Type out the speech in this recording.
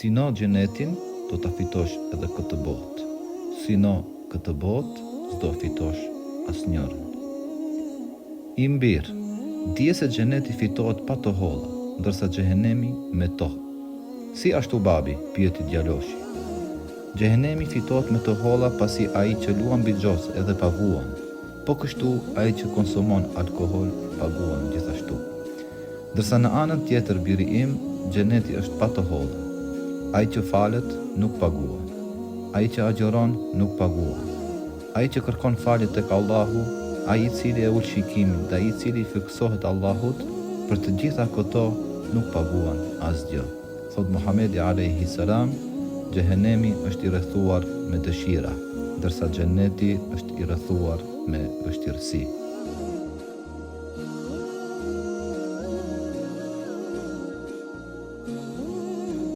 Si no gjenetin, do ta fitosh edhe këtë botë. Si no këtë botë, s'do fitosh asnjërën. I mbirë, dije se gjeneti fitohet pa të holla, ndërsa xhehenemi me to. Si ashtu babi, pyeti djaloshi. Xhehenemi fitohet me të holla pasi ai që luan mbi xhoz edhe paguan, po kështu ai që konsumon alkohol paguan gjithashtu. Ndërsa në anën tjetër, biri im, xheneti është pa të holla. Ai që falet nuk paguan, ai që agjeron nuk paguan, ai që kërkon falje tek Allahu, ai i cili e ul shikimin dhe ai i cili fiksohet Allahut, për të gjitha këto nuk paguan asgjë. Thot Muhamedi alayhi salam, xhehenemi është i rrethuar me dëshira, ndërsa xheneti është i rrethuar me vështirësi.